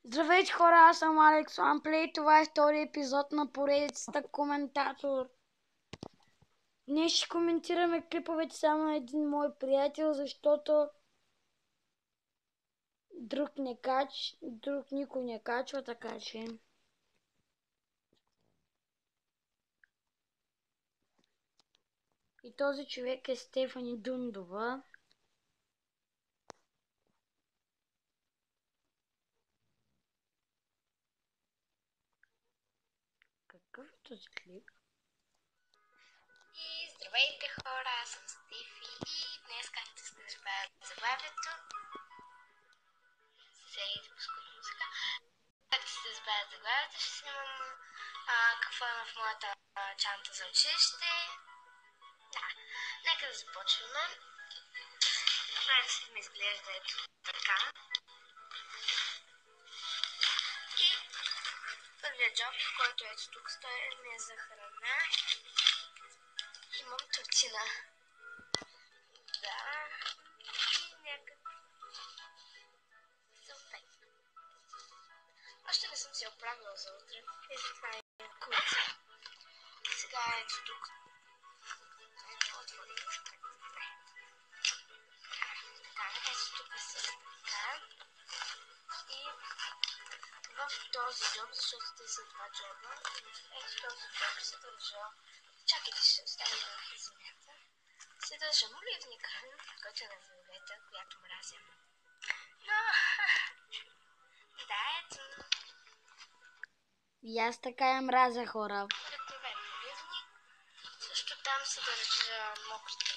Здравейте хора, аз съм Алекс Ламплей. Това е втори епизод на поредицата Коментатор. Днес ще коментираме клиповете само на един мой приятел, защото друг никой не качва, така че... И този човек е Стефани Дундова. Какъв е този клип? И здравейте хора, аз съм Стефи и днес, както сте разбрали заглавието, ще снимам какво има в моята чанта за училище. Да, нека да започваме. Днес ми изглежда ето така. И първият джоб, който ето тук стои, ми е за храна. Имам тортина. Да. И някакъв съответно. Още не съм си оправила за утре. И затова е куца. Сега ето тук. Отворим. Така, ето тук са така. И в този джоб, защото те са два джоба, ето този джоб се държа. Чакайте, ще оставим в земята. Се държа моливника, който е на виолета, която мразя. Но, да, ето. И аз така я мразя, хора. Обикновен моливник. Също там се държа мокрите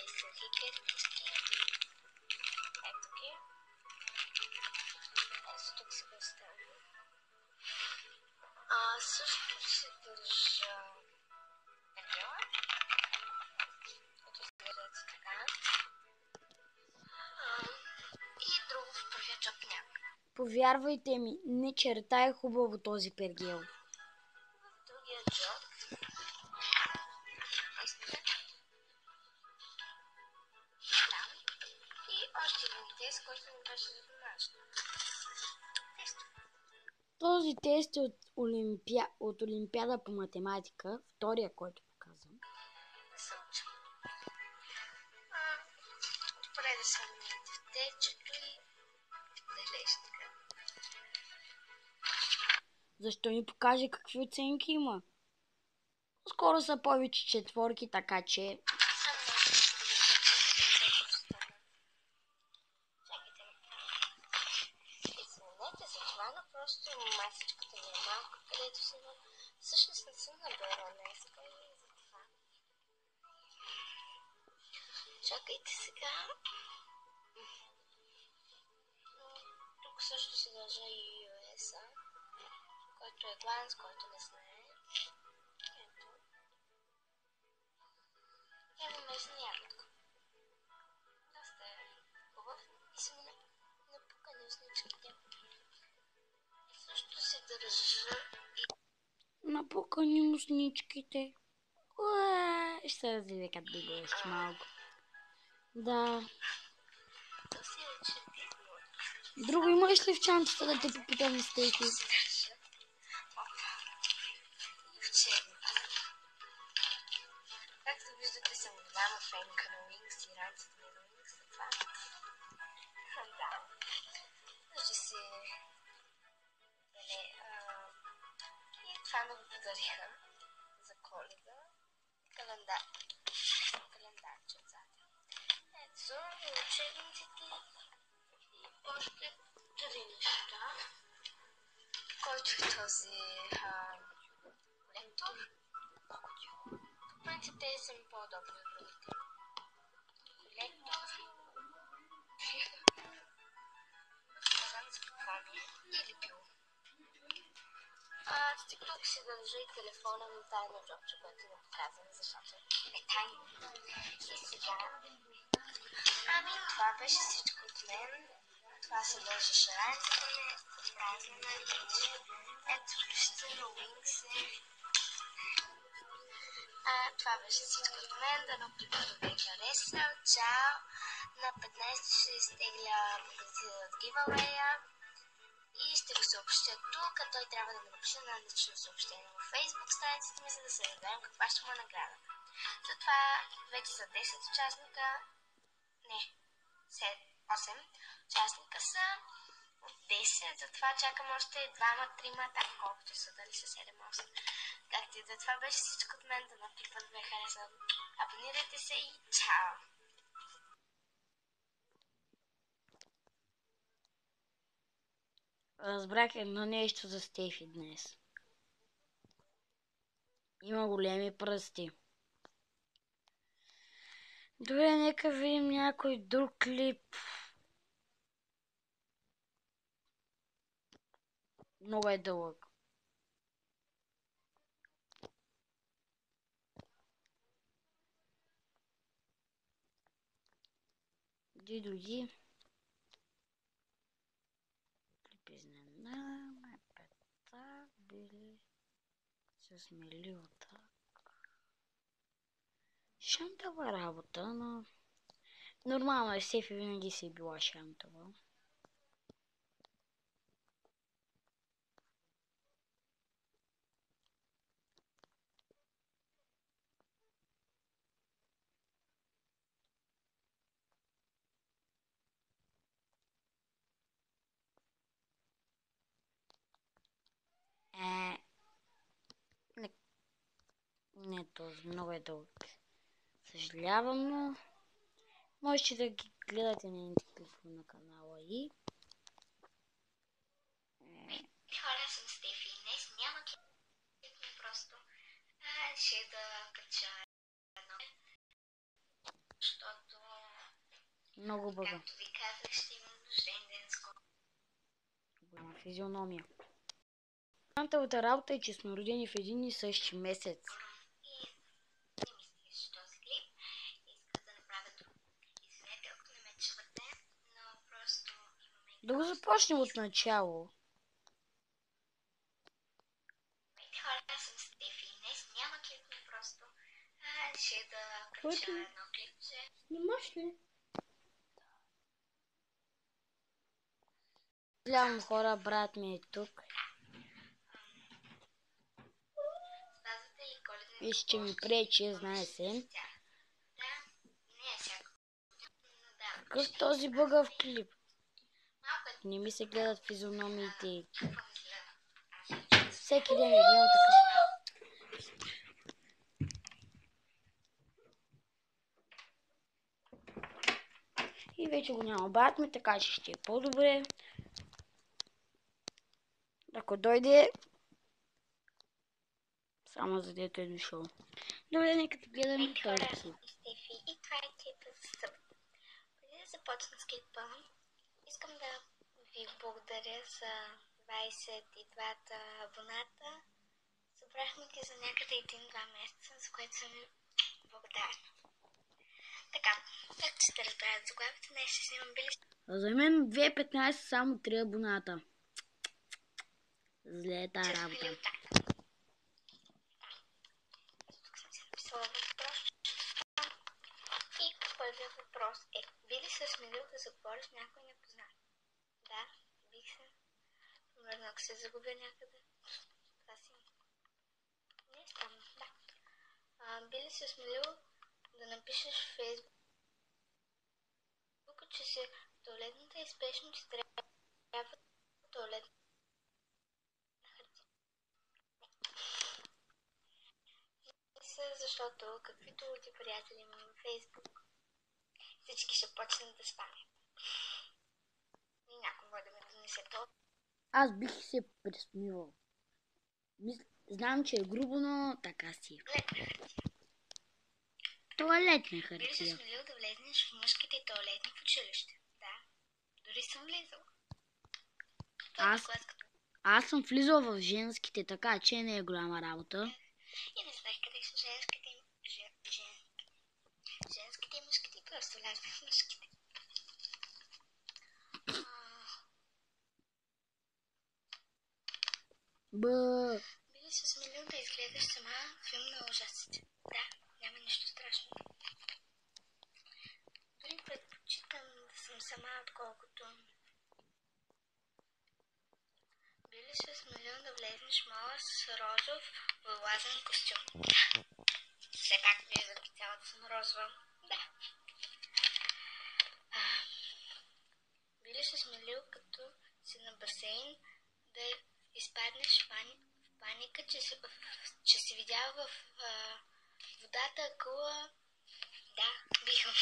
и сухи кетички. Ето ги. Ето тук се представя. Също се държа пенела. Ето се държа така. И друго в първия джоб няма. Повярвайте ми, не черта е хубаво този пергел. В другия джоб и още един тест, който ми беше за домашно. Този тест е от Олимпиада по математика, втория, който показвам. Не се уча. Добре да съм в течето и далечника. Защо ни покаже какви оценки има? Скоро са повече четворки, така че... Извинете за това, но просто масичката ми е малко, където си има. Всъщност не съм набрала днеска и за това. Чакайте сега. Тук също се държа и US-а, който е гланс, който не знае. Ето. Има местна ягодка. Доста е хубав и са ми напукани усничките. Също се държа и... Напукани мусничките. Ще се развивекат библиски малко. Да. То си вече Друго имаш ли в чантата да те попитам, Стефи? Както виждате, съм голяма фенка на Wings и ранците ми на Wings. Това. Да. Вижда се... И това ме го подариха за Коледа. Календарче отзад. Ето, учебниците и още три неща. Който е този лектор. В принцип тези са ми по-удобни от другите. Лектор. Не знам за какво ми е. Или пил. Тук си държа и телефона на тайно джобче, което не показвам, защото е тайно. И сега... това беше всичко от мен. Това се държаше ранцата ми, празна на вече. Ето вижте на Wings е. Това беше всичко от мен. Дано клипът ви е харесал. Чао! На 15 ще изтегля магазина от giveaway-а и ще го съобщя тук, а той трябва да ме напише на лично съобщение във Facebook страницата ми, за да се разберем каква ще му е награда. Затова вече са 10 участника, не, 8 участника са от 10, затова чакам още 2-3, там колкото са, дали са 7-8. Както и да, това беше всичко от мен, да клипът ви е харесал. Абонирайте се и чао! Разбрах едно нещо за Стефи днес. Има големи пръсти. Добре, нека видим някой друг клип. Много е дълъг. Дойди. Клип изненада, пета, били с милиота. Шантава работа, но нормално е, Стефи винаги си е била шантава. Не този, много е дълъг. Съжалявам, но можете да ги гледате нейните клипове на канала и... Хора, съм Стефи. Днес няма клип, просто ще да кача едно, защото Много бъга. както ви казах, ще имам рожден ден скоро. Голяма физиономия. Шантавата работа е, че сме родени в един и същи месец. И не ми се този клип. Исках да направя друг. Извинете, ако не ме чувате, но просто имаме... Да го започнем от начало. Хора, съм Стефи. Днес няма клип, но просто ще да кача едно клипче. Снимаш ли? Гледам хора, брат ми е тук. Спазвате ли коледни Виж, че ми пречи, знае се. Да, не е всяко. Но да, Какъв този бъгъв клип? малко е Не ми се гледат физиономиите. по-мисля. Всеки ден ги гледам така. И вече го няма брат ми, така че ще е по-добре. Ако дойде, само за дето е дошъл. Добре, нека да гледаме този клип. Стефи, и това е клипът за събота. Преди да започна с клипа, искам да ви благодаря за 22-та абоната. Събрахме ги за някъде 1-2 месеца, за което съм ви благодарна. Така, както сте разбрали заглавието, днес ще снимам били... За мен 2015 само 3 абоната. Зле е тази работа. Тук съм си написала въпрос. И първият въпрос е: би ли се смелил да заговориш с някой непознат? Да, бих се. Примерно, ако се загубя някъде. Това си не е странно, да. Би ли се смелил да напишеш в Facebook, че си в туалетната и спешно ти трябва туалетна хартия? Защото каквито луди приятели имам във Facebook, всички ще почнат да спамят. И някой може да ме донесе то. Аз бих се присмивал. Знам, че е грубо, но така си. Туалетна хартия. Би ли се смелил да влезнеш в мъжките туалетни в училище? Да. Дори съм влизала. Аз съм влизал в женските, така че не е голяма работа. И не знаех къде са женските и мъжките, просто влязох в мъжките. Би ли се смелил да изгледаш сама филм на ужасите? Да, няма нищо страшно. Дори предпочитам сама, отколкото би ли се смелил да влезнеш в мола с розов вълазен костюм? Все пак виждам, че цялата съм розова. Да. Би ли се смелил, като си на басейн, да изпаднеш в паника, че си видял в водата акула? Да, бихам.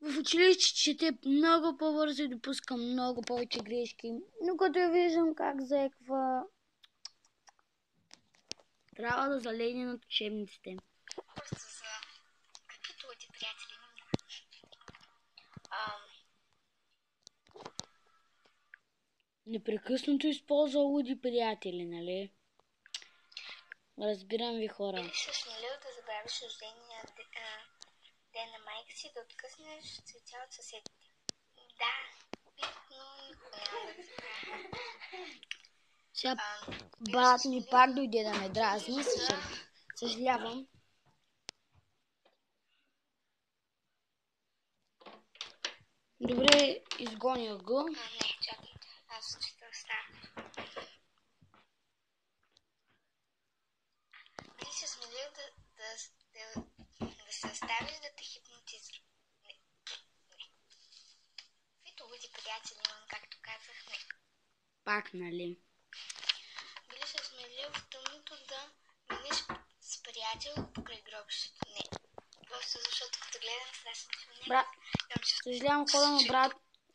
В училище чете много по-бързо и допускам много повече грешки, но като я виждам как заеква, трябва да залегне над учебниците. Просто за каквито луди приятели имам. Непрекъснато използва луди приятели, нали? Разбирам ви, хора. Би ли се смелил да забравиш рождения ден на майка си, да откъснеш цветя от съседите? Да, но никога няма да забравя. Сега брат ми пак дойде да ме дразни, съжалявам. Добре, изгоня го. Не, чакай, аз чета стара. Би ли се смелил да се оставиш да те хипнотизира? Не. Каквито луди приятели имам, както казах, не. Пак, нали? Би ли се смелил в тъмното да минеш с приятел покрай гробището? Не. Просто защото като гледам страшно силно. Брат,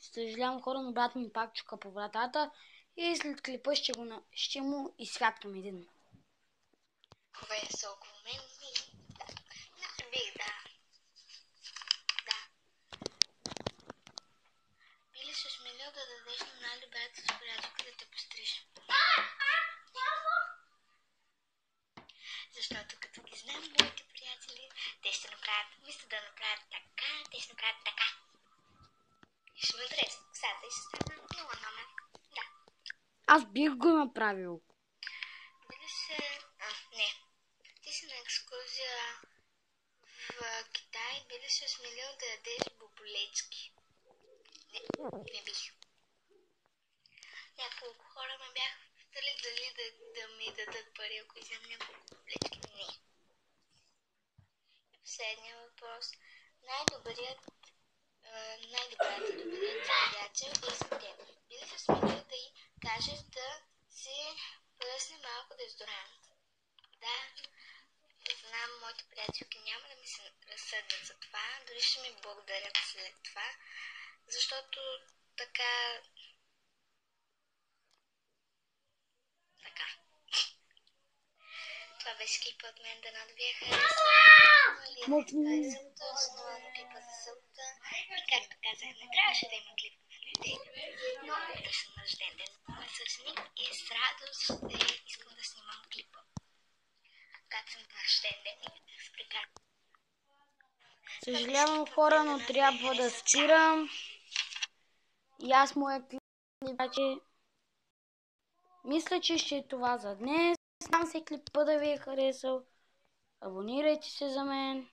съжалявам хора, но брат ми пак чука по вратата и след клипа ще му изхваткам един. Хубаво са около мен. Да. Не бих, да. Да. Би ли се смелил да дадеш на най-добрата си приятелка да те постриже? Защото като ги знам моите приятели, те ще направят, вместо да направят така, те ще направят така. И ще ме отрез косата и ще стана 0 номер. Да. Аз бих го направил. Би ли се... не. Ти си на екскурзия в Китай, би ли се смелил да ядеш боболечки? Не бих. Няколко хора ме бяха питали дали да ми дадат пари, ако изям няколко боболечки. Не. И последния въпрос. Най-добрият приятел е за теб. Би ли се смелил да й кажеш да си пръсне малко дезодорант? Да. Знам, моите приятелки няма да ми се разсъдят за това, дори ще ми благодарят след това, защото така. Това беше клипа от мен, дано да ви е харесал. Нали, събота, основно клипа за събота. И както казах, не трябваше да има клип в неделя, но да съм на рожден ден на моя съженик и с радост ще искам да снимам клипа. Когато съм на рожден ден и с прекарвам. Съжалявам хора, но трябва да спирам. И аз моя клип, обаче мисля, че ще е това за днес. Знам се клипа да ви е харесал. Абонирайте се за мен.